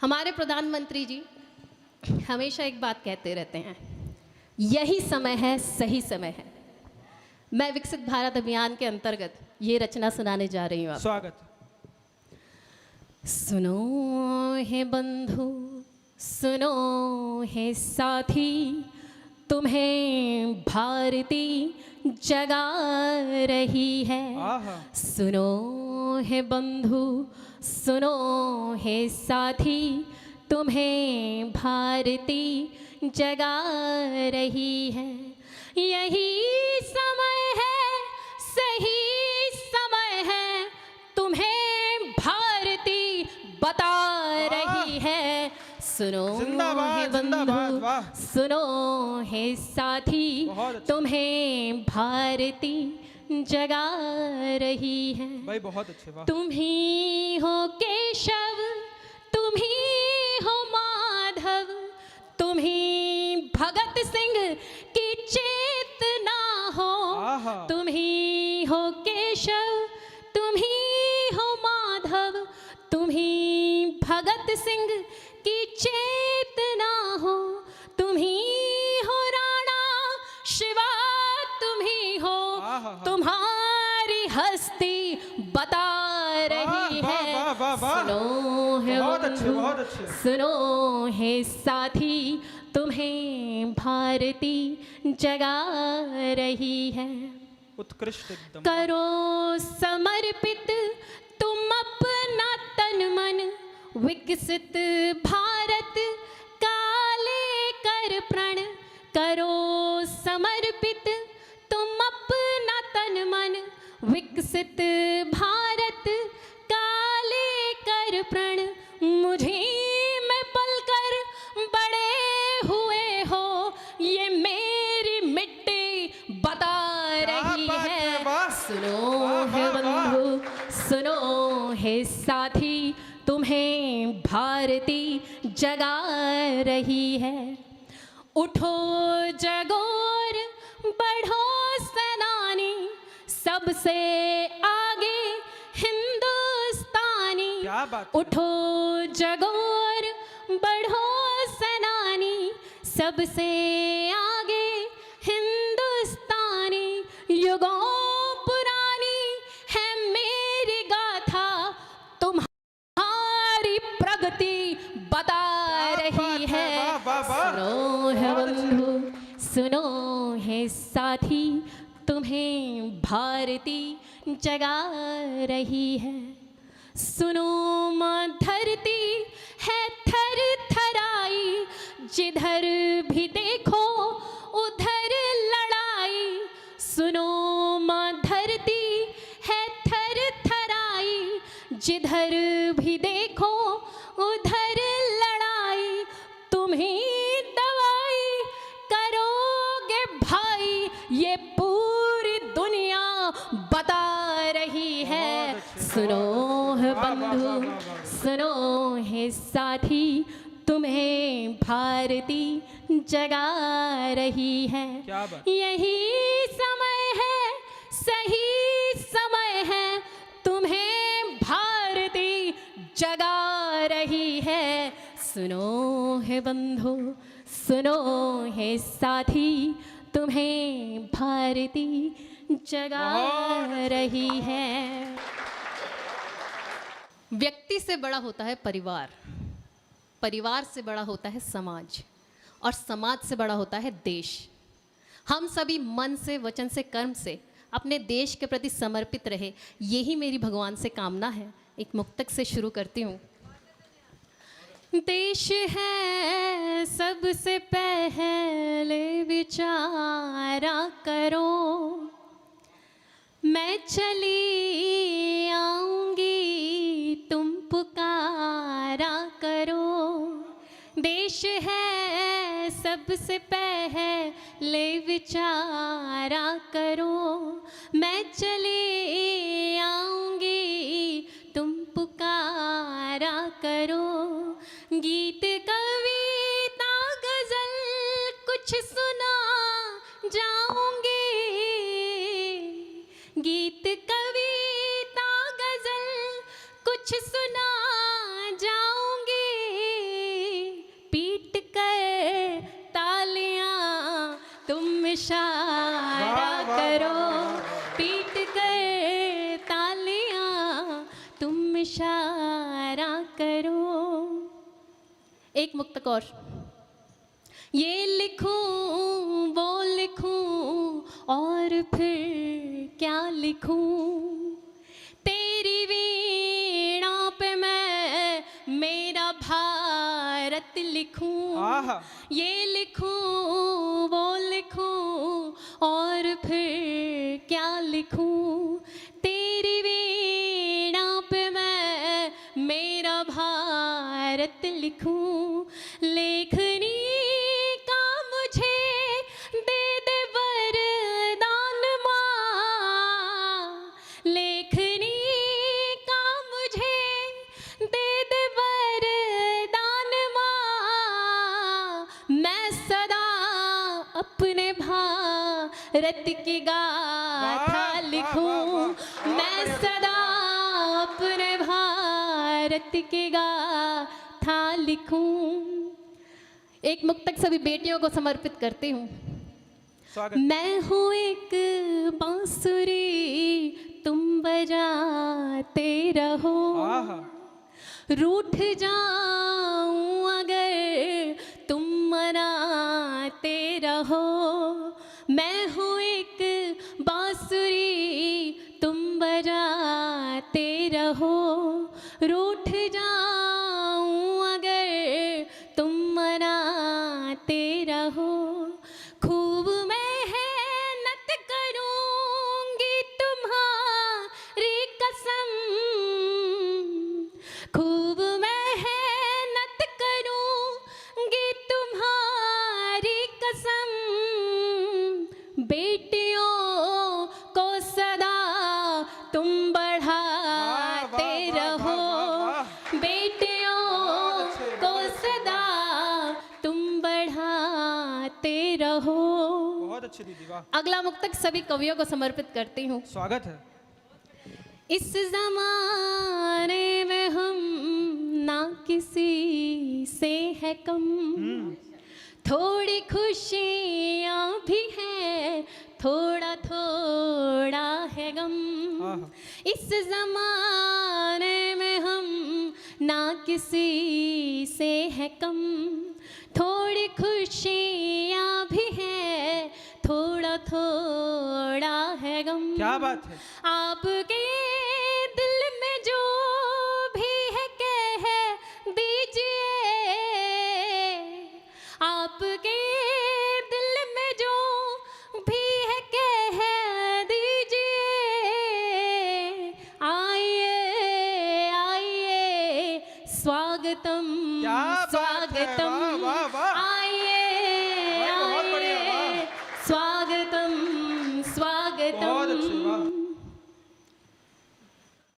हमारे प्रधानमंत्री जी हमेशा एक बात कहते रहते हैं, यही समय है, सही समय है। मैं विकसित भारत अभियान के अंतर्गत ये रचना सुनाने जा रही हूँ आपको। स्वागत। सुनो है बंधु, सुनो है साथी, तुम्हें भारती जगा रही है। सुनो है बंधु, सुनो है साथी, तुम्हें भारती जगा रही है। यही समय है, सही समय है, तुम्हें भारती बता रही है। सुनो है बंधु, सुनो है साथी, तुम्हें भारती जगा रही है। भाई बहुत अच्छे, वाह। तुम ही हो केशव, तुम ही हो माधव, तुम ही भगत सिंह की चेतना हो। तुम ही हो केशव, तुम ही हो माधव, तुम ही भगत सिंह की चेतना हो। तुम ही हो राणा शिवा, तुम ही हो, तुम्हारी हस्ती बता रही है। सुनो है बंधु, सुनो है साथी, तुम्हें भारती जगा रही है। उत्कृष्ट एकदम। करो समर्पित तुम अपना तन मन, विकसित भारत का लेकर प्रण। करो समर्पित तुम अपना तन मन, विकसित भारत का लेकर प्रण। मुझे में पलकर बड़े हुए हो, ये मेरी मिट्टी बता रही है। सुनो है बंधु, सुनो है साथी, तुम्हें भारती जगा रही है। उठो जगोर बढ़ो सेनानी, सबसे आगे हिंदुस्तानी। क्या बात। उठो जगोर बढ़ो सेनानी, सबसे आगे हिंदुस्तानी। युगों पुरानी है मेरी गाथा, तुम्हारी प्रगति बता रही है। सुनो है बंधु, सुनो है साथी, तुम्हें भारती जगा रही है। सुनो मां धरती है थर थराई, जिधर भी देखो उधर लड़ाई। सुनो मां धरती है थर थराई, जिधर भी देखो उधर लड़ाई। तुम ही दवाई करोगे भाई, ये पूरी दुनिया बता रही है। सुनो है बंधु, सुनो है साथी, तुम्हें भारती जगा रही है। यही समय है, सही समय है, तुम्हें भारती जगा रही है। सुनो है बंधु, सुनो है साथी, तुम्हें भारती जगा रही है। व्यक्ति से बड़ा होता है परिवार, परिवार से बड़ा होता है समाज, और समाज से बड़ा होता है देश। हम सभी मन से, वचन से, कर्म से अपने देश के प्रति समर्पित रहे, यही मेरी भगवान से कामना है। एक मुक्तक से शुरू करती हूँ। देश है सबसे पहले विचारा करो, मैं चली आऊंगी तुम पुकारा करो। देश है सबसे पहले विचारा करो, मैं चली आऊंगी तुम पुकारा करो। गीत कविता गजल कुछ सुना जाऊंगी, गीत कविता गजल कुछ सुना जाऊंगी। इशारा वाह, वाह, करो, वाह, पीट कर तालियां तुम इशारा करो। एक मुक्तक और। ये लिखूं वो लिखूं और फिर क्या लिखूं, तेरी वीणा पे मैं मेरा भारत लिखूं। आहा। ये लिखूं वो लिखूं और फिर क्या लिखूं, तेरी वीणा पे मैं मेरा भारत लिखूं। लेखनी का मुझे दे दे वरदान माँ, लेखनी का मुझे दे दे वरदान माँ, मैं सदा अपने भारत की गाथा वाह, लिखूं। वाह, वाह, मैं वाह, सदा अपने भारत की गाथा लिखूं। एक मुक्तक सभी बेटियों को समर्पित करती हूँ। स्वागत। मैं हूँ एक बांसुरी तुम बजाते रहो, आहा। रूठ जाऊं अगर तुम मनाते रहो। मैं हूँ एक बांसुरी तुम बजाते रहो, रूठ जाऊं अगर तुम मनाते रहो। खूब मेहनत करूंगी तुम्हारी कसम, खूब मेहनत करूंगी तुम्हारी कसम, बेटियों को सदा तुम बढ़ाते वाह, वाह, रहो। वाह, वाह। बेटियों बहुत अच्छे, को बहुत अच्छे। सदा तुम बढ़ाते रहो। बहुत अच्छी दीदी, वाह। अगला मुक्तक सभी कवियों को समर्पित करती हूँ। स्वागत है। इस जमाने में हम ना किसी से है कम, थोड़ी खुशियाँ भी हैं, थोड़ा थोड़ा है गम। आहा। इस जमाने में हम ना किसी से है कम, थोड़ी खुशियाँ भी हैं, थोड़ा थोड़ा है गम। क्या बात है। आपके दिल में जो भी है कह दीजिए, आपके दिल में जो भी है कह दीजिए। आइए आइए स्वागतम क्या बात है, स्वागतम, वाह, वाह, वाह। आइए